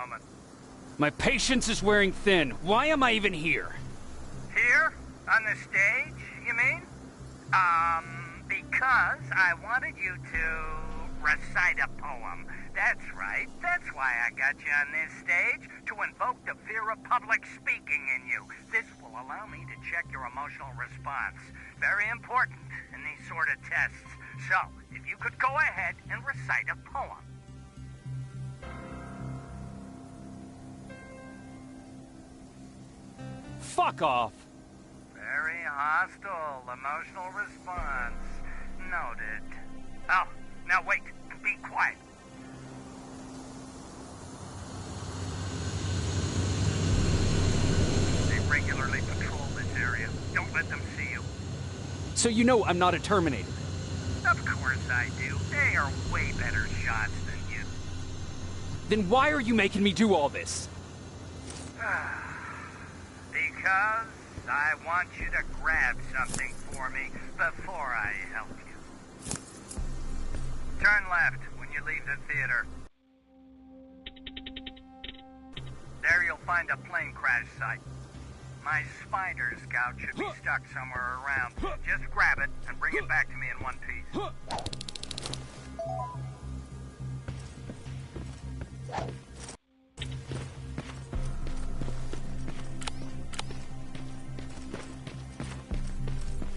moment. My patience is wearing thin. Why am I even here? Here? On the stage, you mean? Because I wanted you to recite a poem. That's right. That's why I got you on this stage, to invoke the fear of public speaking in you. This will allow me to check your emotional response. Very important in these sort of tests. So, if you could go ahead and recite a poem. Fuck off! Very hostile emotional response. Noted. Oh, now wait. Be quiet. They regularly patrol this area. Don't let them see you. So you know I'm not a Terminator? Of course I do. They are way better shots than you. Then why are you making me do all this? Because I want you to grab something for me before I help you. Turn left when you leave the theater. There you'll find a plane crash site. My spider scout should be stuck somewhere around. Just grab it and bring it back to me in one piece.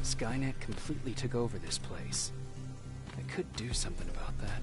Skynet completely took over this place. I could do something about that.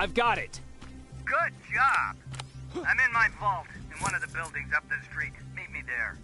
I've got it. Good job. I'm in my vault in one of the buildings up the street. Meet me there.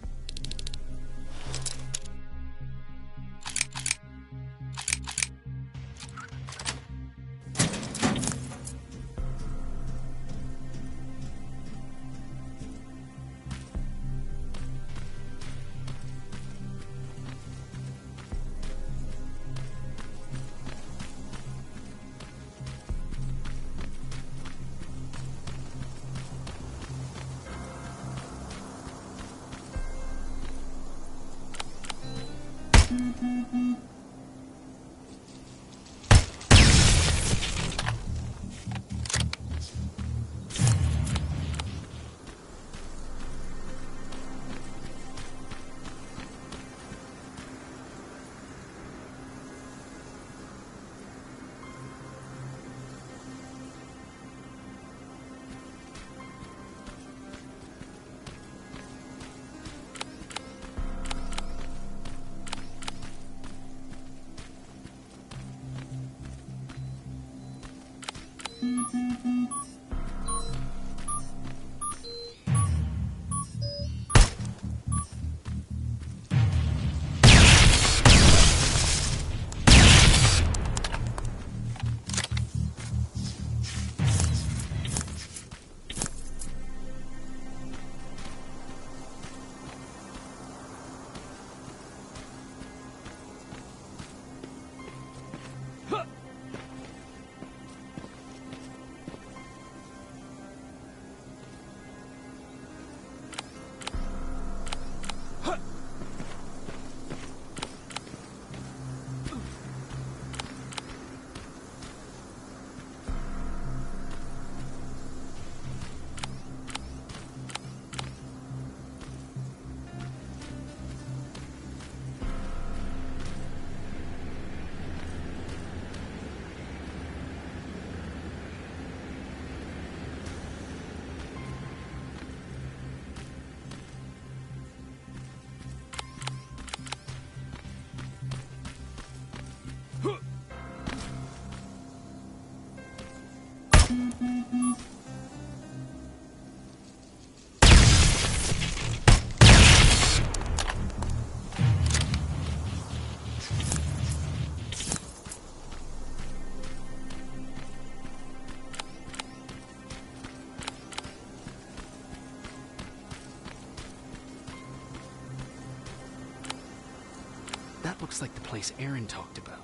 That looks like the place Aaron talked about.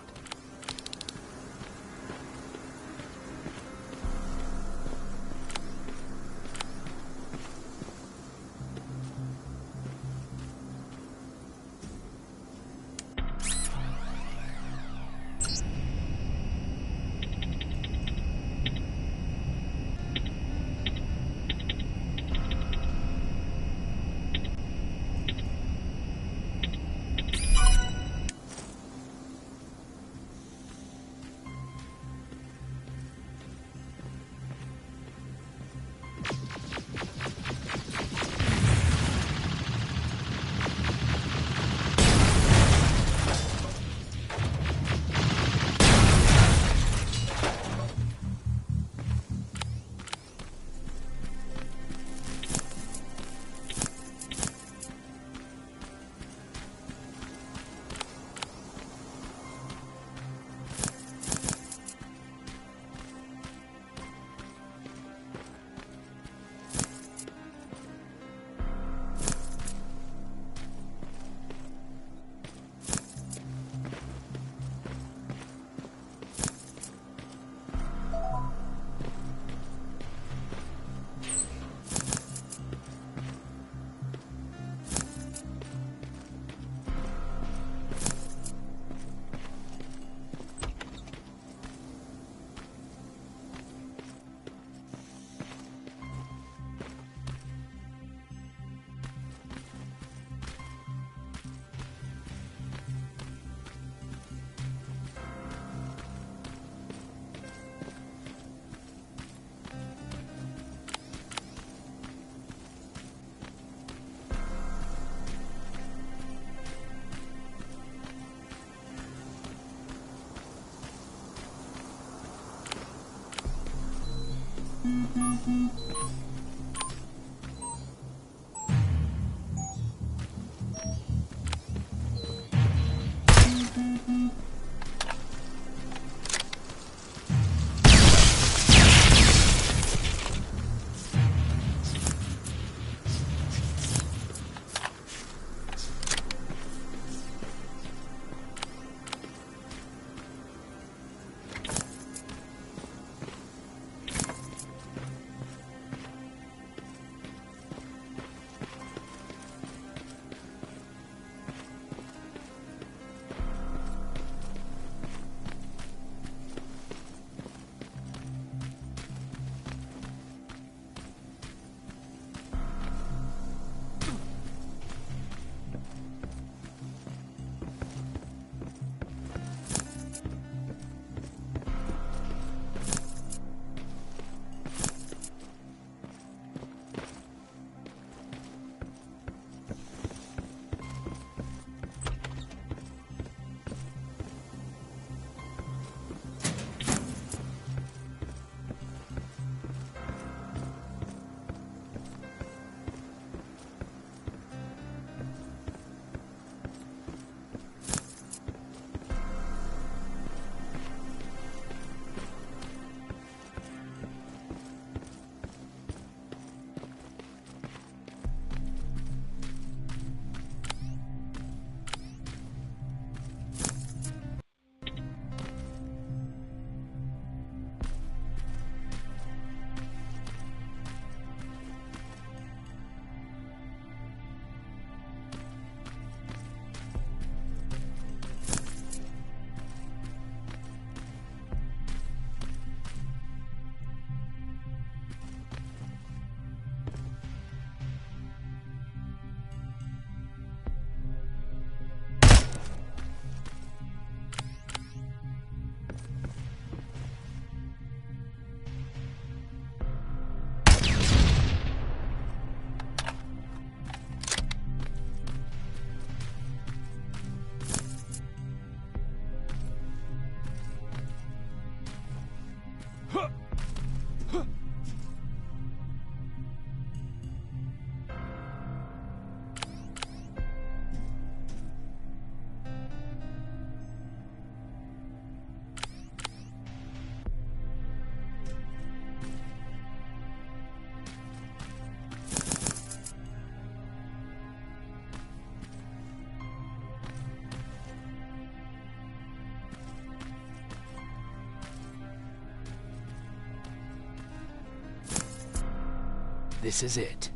This is it.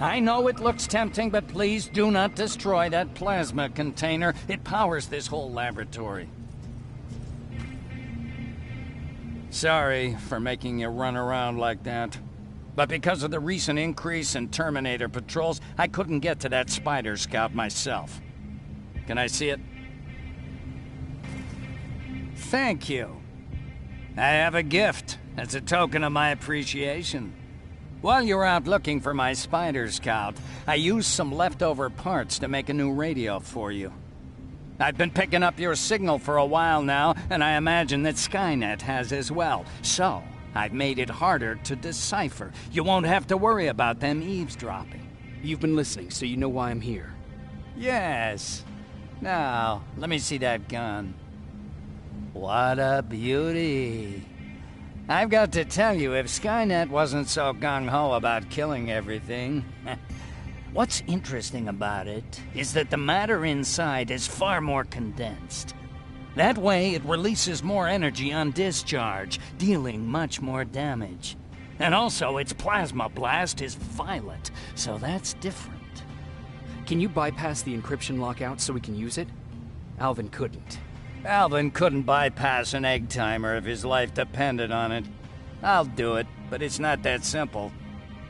I know it looks tempting, but please do not destroy that plasma container. It powers this whole laboratory. Sorry for making you run around like that. But because of the recent increase in Terminator patrols, I couldn't get to that Spider Scout myself. Can I see it? Thank you. I have a gift as a token of my appreciation. While you're out looking for my Spider Scout, I used some leftover parts to make a new radio for you. I've been picking up your signal for a while now, and I imagine that Skynet has as well. So, I've made it harder to decipher. You won't have to worry about them eavesdropping. You've been listening, so you know why I'm here. Yes. Now, let me see that gun. What a beauty. I've got to tell you, if Skynet wasn't so gung-ho about killing everything... What's interesting about it is that the matter inside is far more condensed. That way, it releases more energy on discharge, dealing much more damage. And also, its plasma blast is violet, so that's different. Can you bypass the encryption lockout so we can use it? Alvin couldn't. Alvin couldn't bypass an egg timer if his life depended on it. I'll do it, but it's not that simple.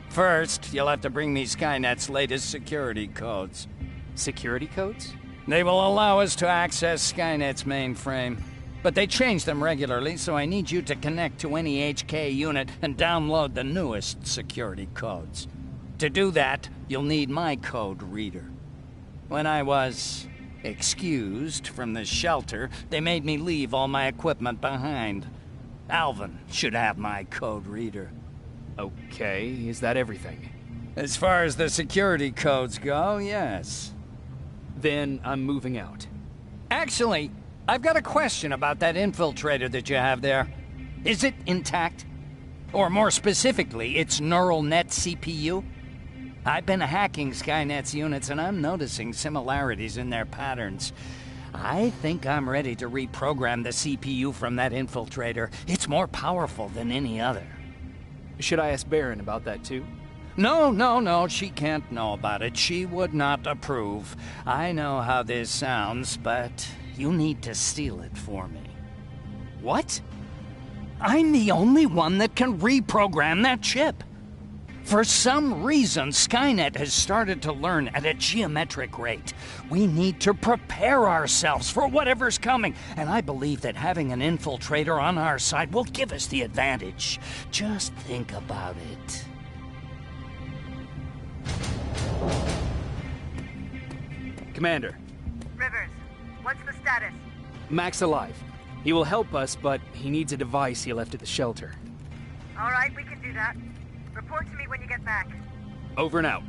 First, you'll have to bring me Skynet's latest security codes. Security codes? They will allow us to access Skynet's mainframe. But they change them regularly, so I need you to connect to any HK unit and download the newest security codes. To do that, you'll need my code reader. When I was excused from the shelter, they made me leave all my equipment behind. Alvin should have my code reader. Okay, is that everything? As far as the security codes go, yes. Then I'm moving out. Actually, I've got a question about that infiltrator that you have there. Is it intact? Or more specifically, its neural net CPU? I've been hacking Skynet's units and I'm noticing similarities in their patterns. I think I'm ready to reprogram the CPU from that infiltrator. It's more powerful than any other. Should I ask Baron about that too? No, she can't know about it. She would not approve. I know how this sounds, but you need to steal it for me. What? I'm the only one that can reprogram that chip. For some reason, Skynet has started to learn at a geometric rate. We need to prepare ourselves for whatever's coming, and I believe that having an infiltrator on our side will give us the advantage. Just think about it. Commander, Rivers, what's the status? Mac's alive. He will help us, but he needs a device he left at the shelter. All right, we can do that. Report to me when you get back. Over and out.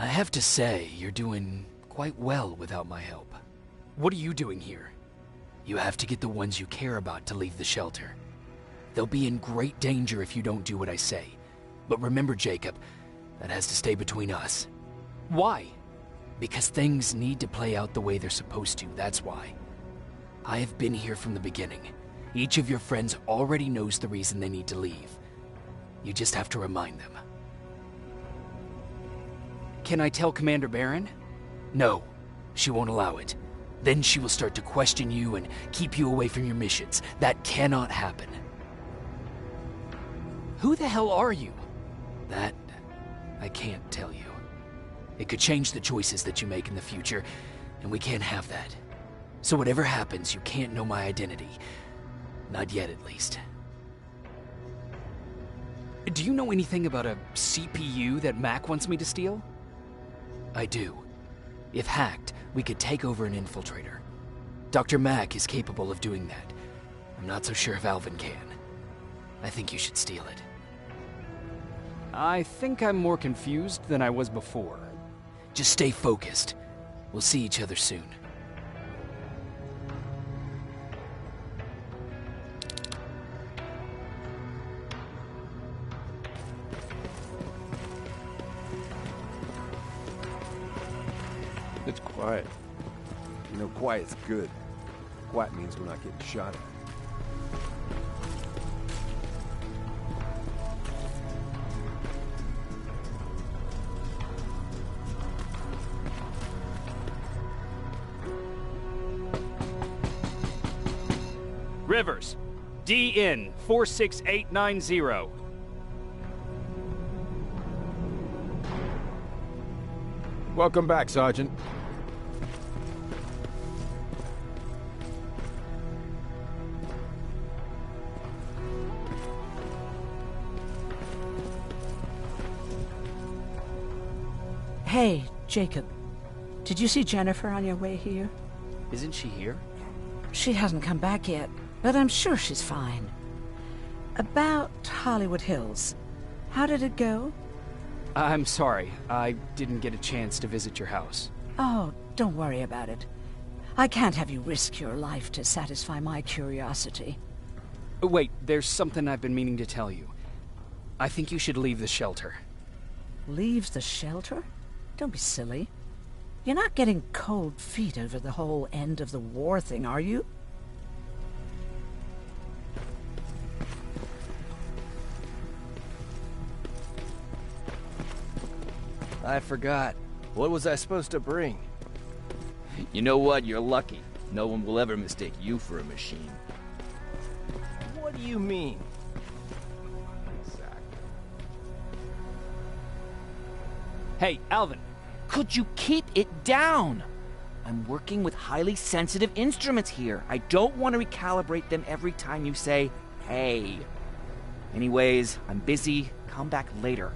I have to say, you're doing quite well without my help. What are you doing here? You have to get the ones you care about to leave the shelter. They'll be in great danger if you don't do what I say. But remember, Jacob, that has to stay between us. Why? Because things need to play out the way they're supposed to, that's why. I have been here from the beginning. Each of your friends already knows the reason they need to leave. You just have to remind them. Can I tell Commander Baron? No, she won't allow it. Then she will start to question you and keep you away from your missions. That cannot happen. Who the hell are you? That, I can't tell you. It could change the choices that you make in the future, and we can't have that. So whatever happens, you can't know my identity. Not yet, at least. Do you know anything about a CPU that Mac wants me to steal? I do. If hacked, we could take over an infiltrator. Dr. Mac is capable of doing that. I'm not so sure if Alvin can. I think you should steal it. I think I'm more confused than I was before. Just stay focused. We'll see each other soon. It's quiet. You know, quiet's good. Quiet means we're not getting shot at. Rivers, DN 46890. Welcome back, Sergeant. Hey, Jacob. Did you see Jennifer on your way here? Isn't she here? She hasn't come back yet, but I'm sure she's fine. About Hollywood Hills. How did it go? I'm sorry. I didn't get a chance to visit your house. Oh, don't worry about it. I can't have you risk your life to satisfy my curiosity. Wait, there's something I've been meaning to tell you. I think you should leave the shelter. Leaves the shelter? Don't be silly. You're not getting cold feet over the whole end of the war thing, are you? I forgot. What was I supposed to bring? You know what? You're lucky. No one will ever mistake you for a machine. What do you mean? Hey, Alvin. Could you keep it down? I'm working with highly sensitive instruments here. I don't want to recalibrate them every time you say, hey. Anyways, I'm busy. Come back later.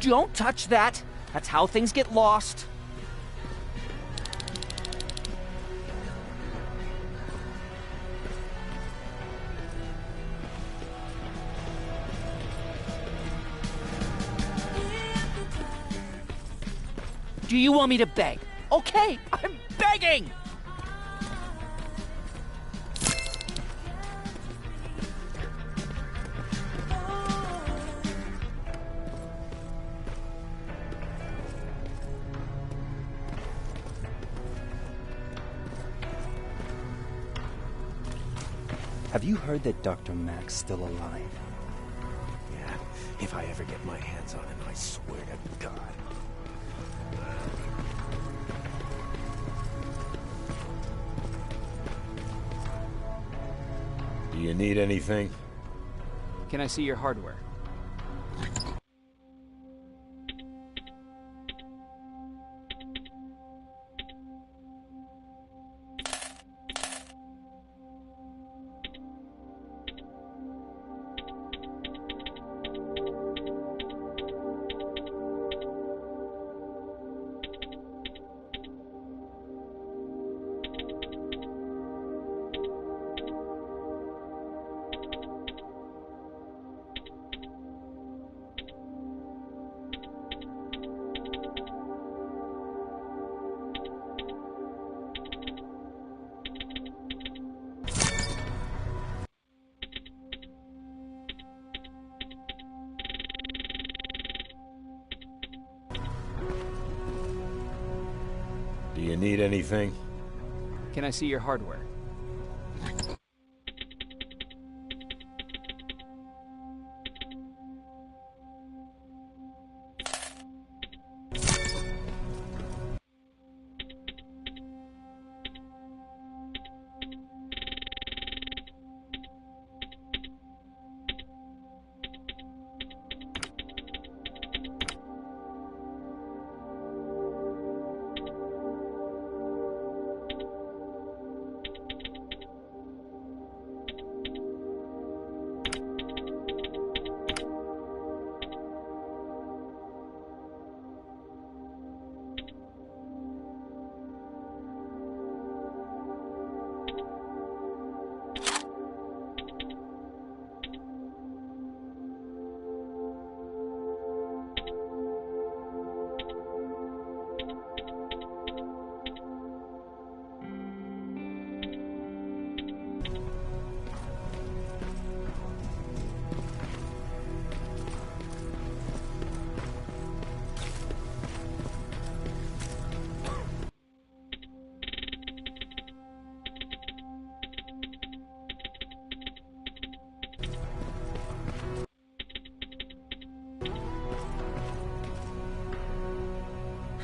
Don't touch that! That's how things get lost. Do you want me to beg? Okay, I'm begging! Have you heard that Dr. Mack's still alive? Yeah, if I ever get my hands on him, I swear to God. Do you need anything? Can I see your hardware? Do you need anything? Can I see your hardware?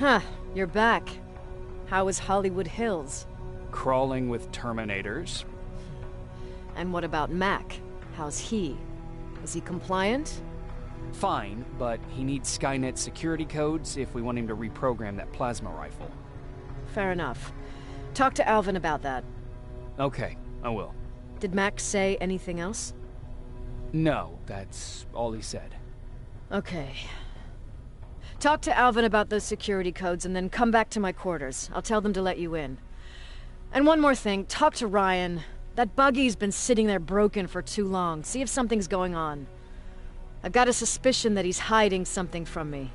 Huh, you're back. How is Hollywood Hills? Crawling with Terminators. And what about Mac? How's he? Is he compliant? Fine, but he needs Skynet security codes if we want him to reprogram that plasma rifle. Fair enough. Talk to Alvin about that. Okay, I will. Did Max say anything else? No, that's all he said. Okay. Talk to Alvin about those security codes and then come back to my quarters. I'll tell them to let you in. And one more thing, talk to Ryan. That buggy's been sitting there broken for too long. See if something's going on. I've got a suspicion that he's hiding something from me.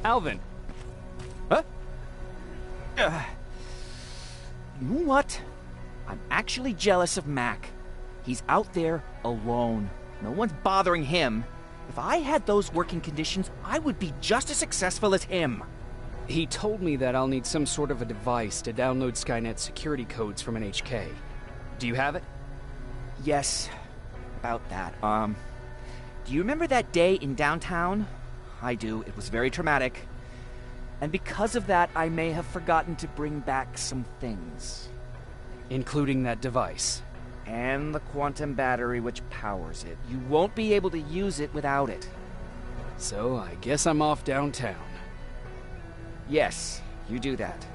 Alvin! Huh? You know what? I'm actually jealous of Mac. He's out there alone. No one's bothering him. If I had those working conditions, I would be just as successful as him. He told me that I'll need some sort of a device to download Skynet security codes from an HK. Do you have it? Yes, about that. Do you remember that day in downtown? I do. It was very traumatic. And because of that, I may have forgotten to bring back some things. Including that device. And the quantum battery which powers it. You won't be able to use it without it. So I guess I'm off downtown. Yes, you do that.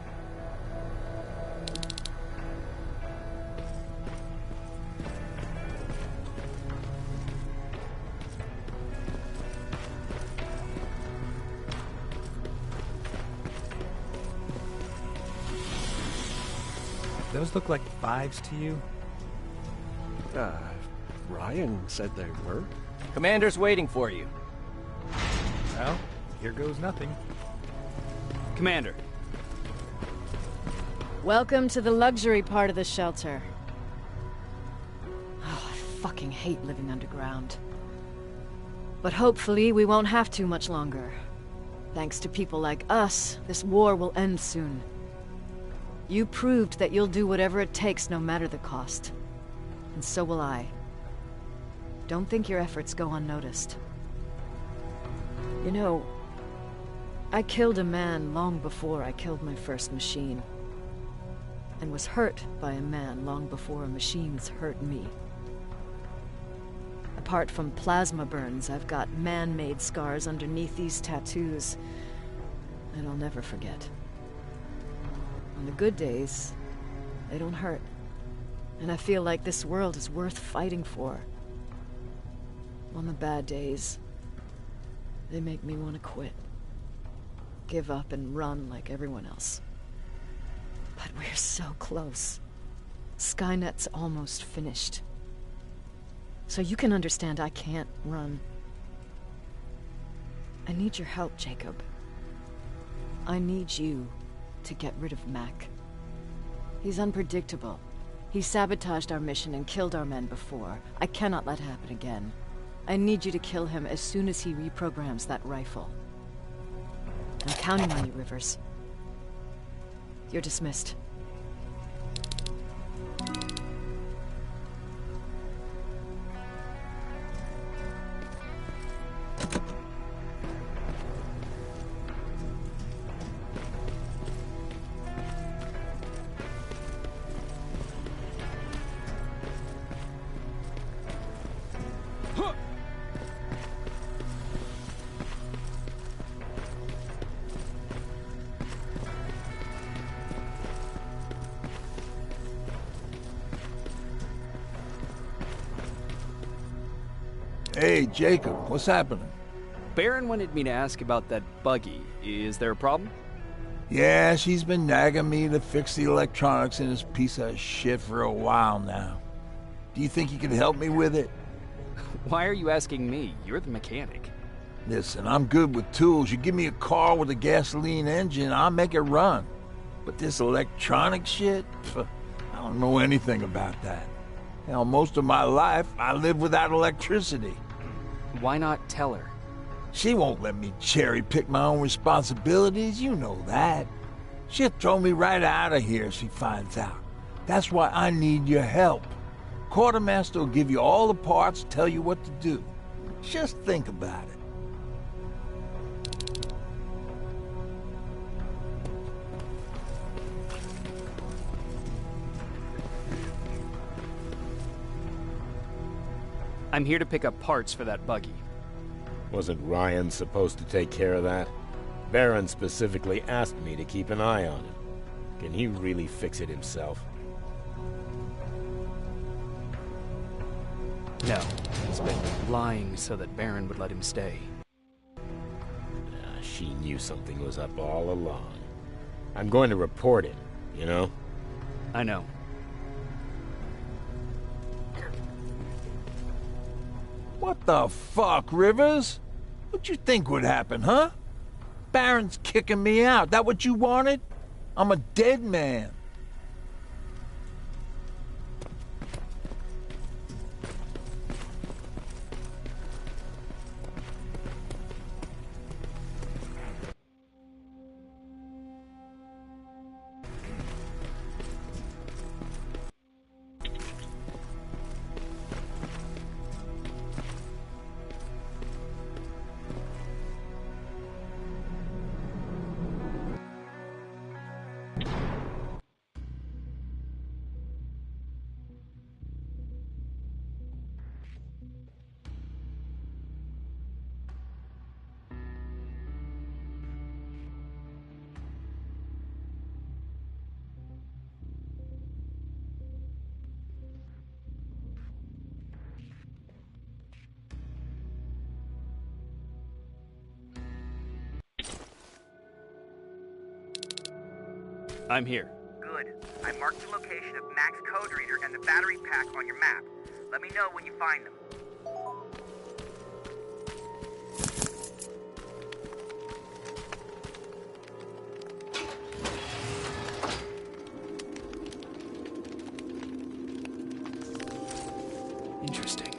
Those look like 5s to you? Ryan said they were. Commander's waiting for you. Well, here goes nothing. Commander. Welcome to the luxury part of the shelter. Oh, I fucking hate living underground. But hopefully we won't have to much longer. Thanks to people like us, this war will end soon. You proved that you'll do whatever it takes no matter the cost. And so will I. Don't think your efforts go unnoticed. You know, I killed a man long before I killed my first machine. And was hurt by a man long before machines hurt me. Apart from plasma burns, I've got man-made scars underneath these tattoos that I'll never forget. On the good days, they don't hurt. And I feel like this world is worth fighting for. On the bad days, they make me want to quit. Give up and run like everyone else. But we're so close. Skynet's almost finished. So you can understand I can't run. I need your help, Jacob. I need you to get rid of Mac. He's unpredictable. He sabotaged our mission and killed our men before. I cannot let it happen again. I need you to kill him as soon as he reprograms that rifle. I'm counting on you, Rivers. You're dismissed. Hey, Jacob, what's happening? Baron wanted me to ask about that buggy. Is there a problem? Yeah, she's been nagging me to fix the electronics in this piece of shit for a while now. Do you think you can help me with it? Why are you asking me? You're the mechanic. Listen, I'm good with tools. You give me a car with a gasoline engine, I'll make it run. But this electronic shit? Pff, I don't know anything about that. Hell, most of my life, I lived without electricity. Why not tell her? She won't let me cherry-pick my own responsibilities, you know that. She'll throw me right out of here if she finds out. That's why I need your help. Quartermaster will give you all the parts, tell you what to do. Just think about it. I'm here to pick up parts for that buggy. Wasn't Ryan supposed to take care of that? Baron specifically asked me to keep an eye on it. Can he really fix it himself? No, he's been lying so that Baron would let him stay. She knew something was up all along. I'm going to report it, you know? I know. What the fuck, Rivers? What you think would happen, huh? Baron's kicking me out. That what you wanted? I'm a dead man. I'm here. Good. I marked the location of Mac's code reader and the battery pack on your map. Let me know when you find them. Interesting.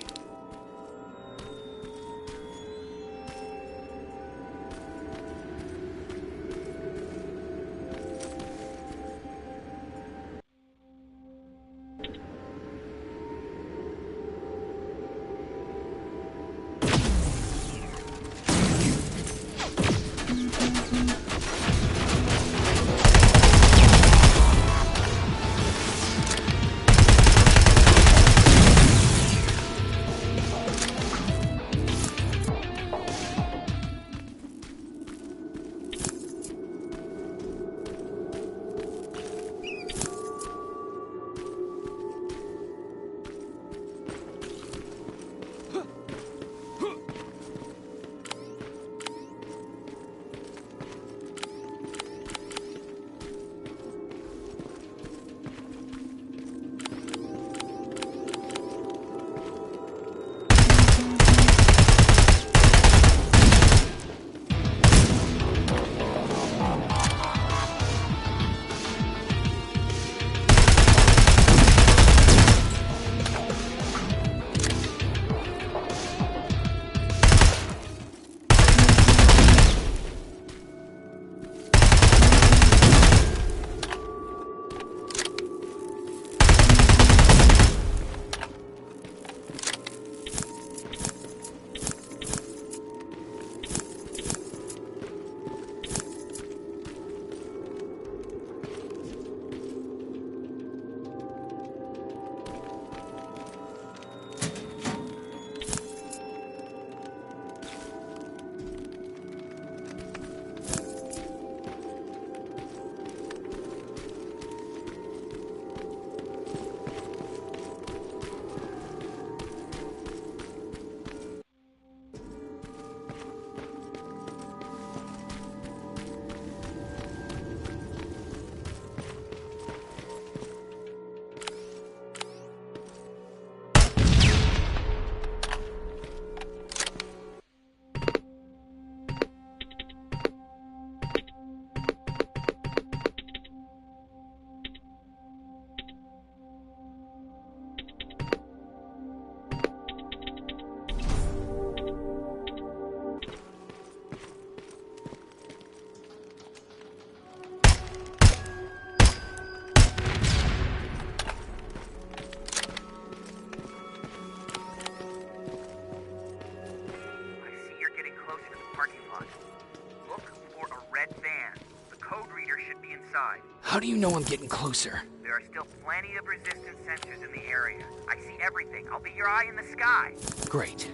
How do you know I'm getting closer? There are still plenty of resistance sensors in the area. I see everything. I'll be your eye in the sky. Great.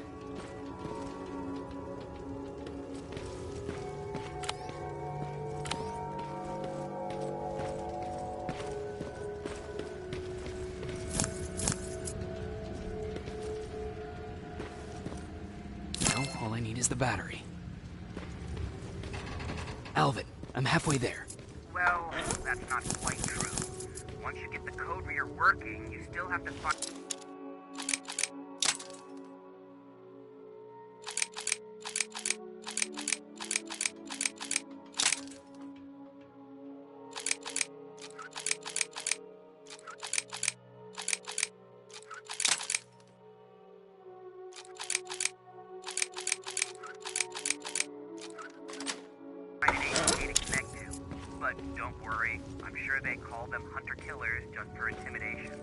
Now, all I need is the battery. Alvin, I'm halfway there. Well, that's not quite true. Once you get the code reader working, you still have to find... But don't worry, I'm sure they call them hunter-killers just for intimidation.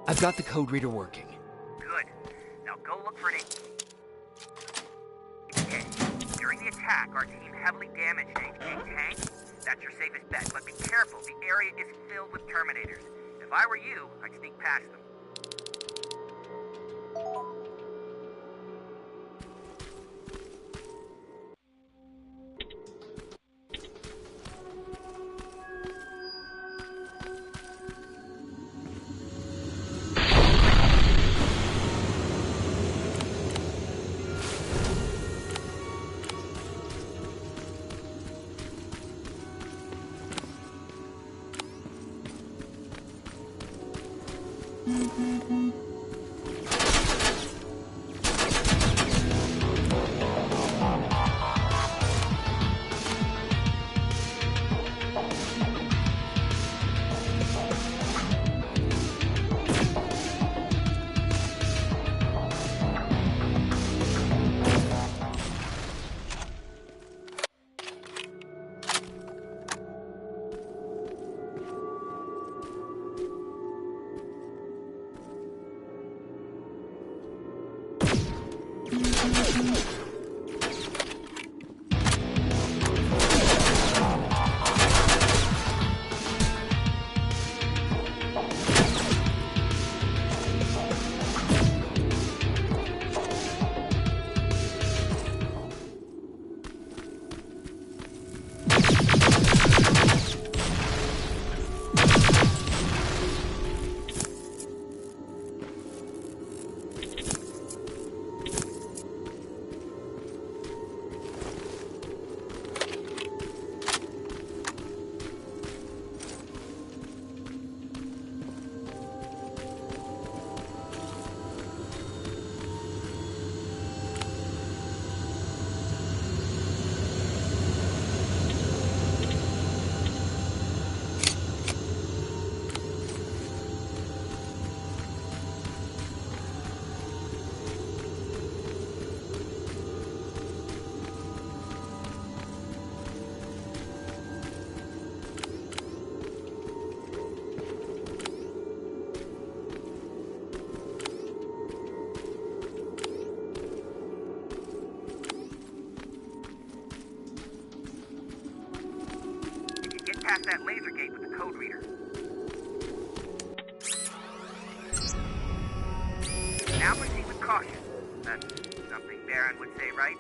I've got the code reader working. Good. Now go look for an... Okay. During the attack, our team heavily damaged an HK tank. That's your safest bet, but be careful. The area is filled with Terminators. If I were you, I'd sneak past them. Past that laser gate with the code reader. Now proceed with caution. That's something Baron would say, right?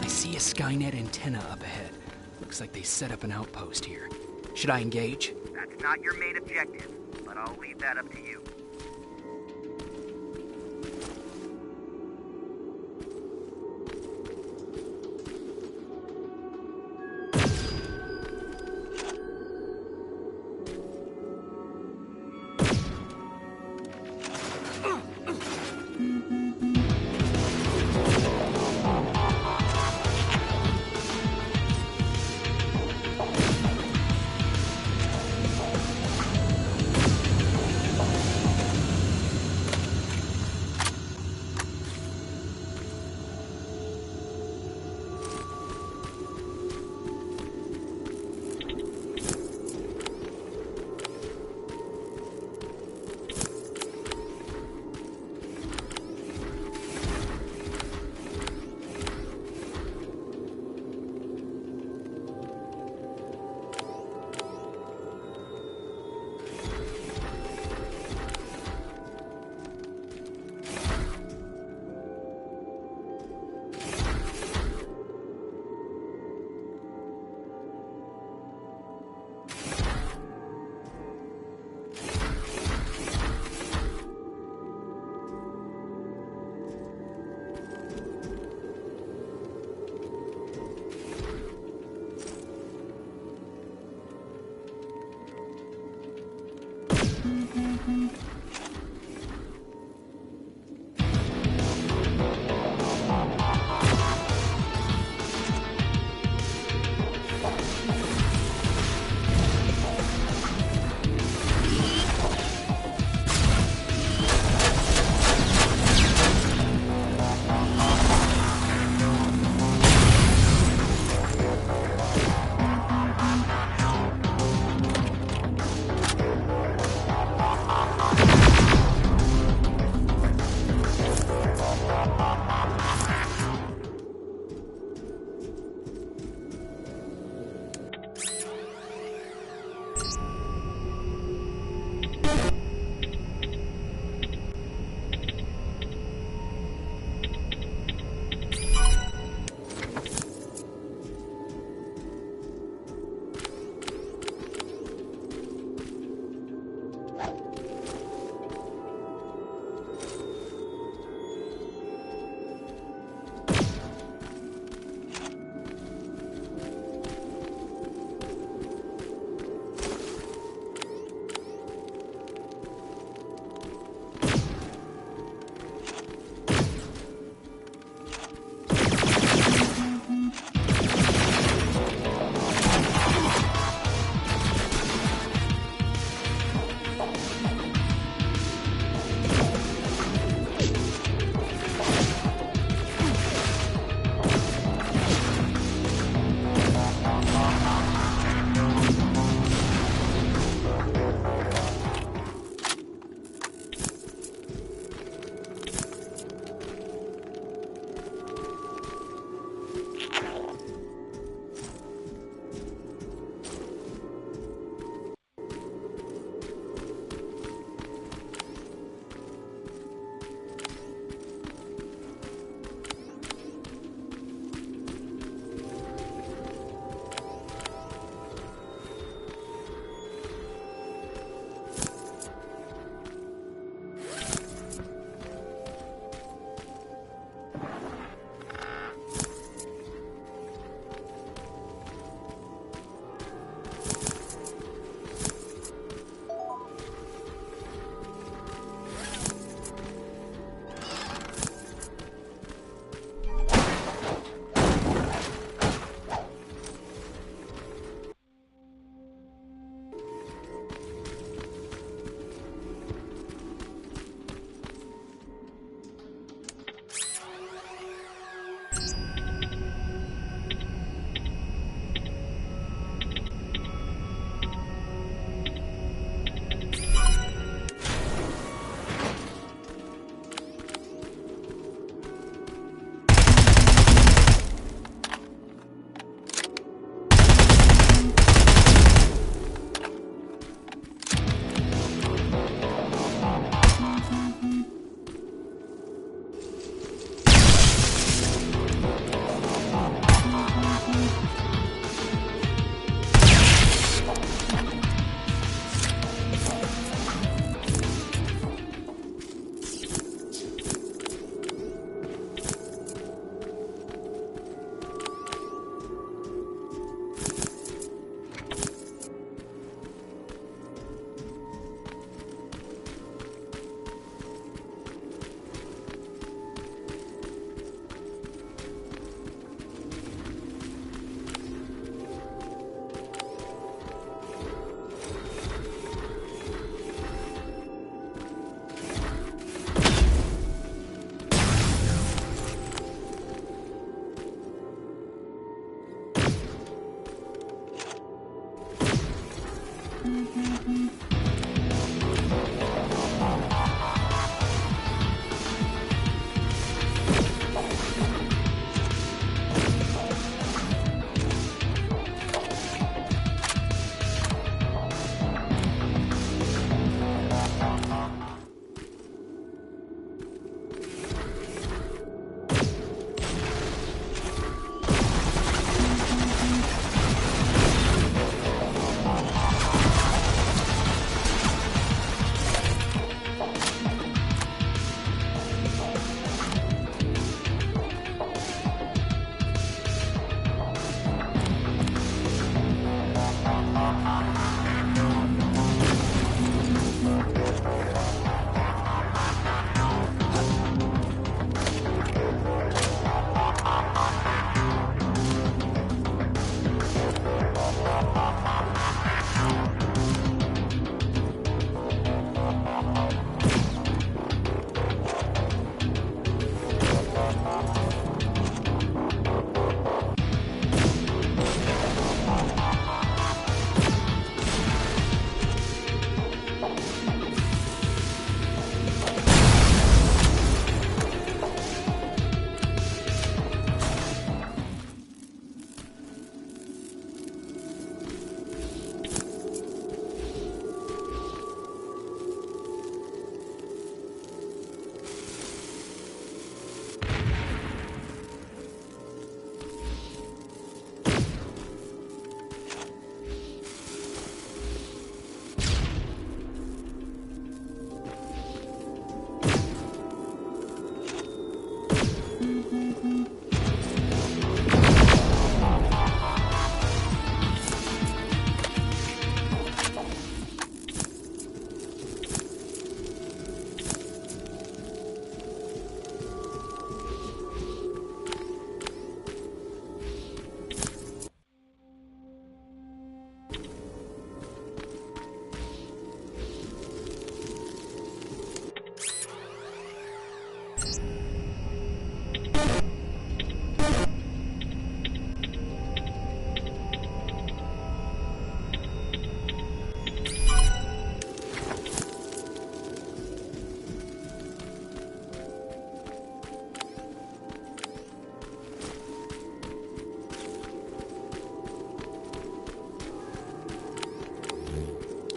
See a Skynet antenna up ahead. Looks like they set up an outpost here. Should I engage? That's not your main objective, but I'll leave that up to you.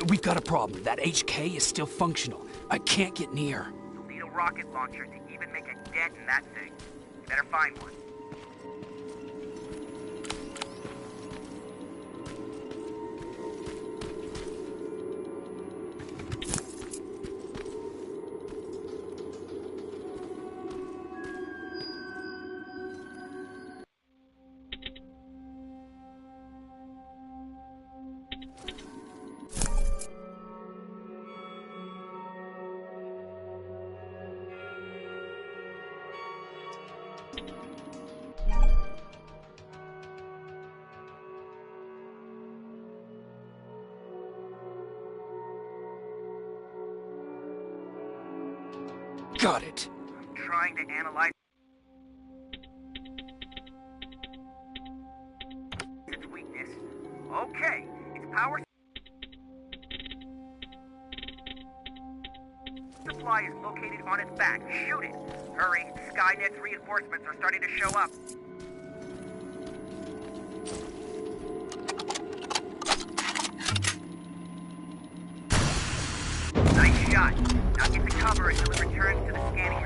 We've got a problem. That HK is still functional. I can't get near. You'll need a rocket launcher to even make a dent in that thing. You better find one. Got it. I'm trying to analyze its weakness. Okay, its power supply is located on its back. Shoot it. Hurry, Skynet's reinforcements are starting to show up. Nice shot. Now get to cover until it returns to the scanning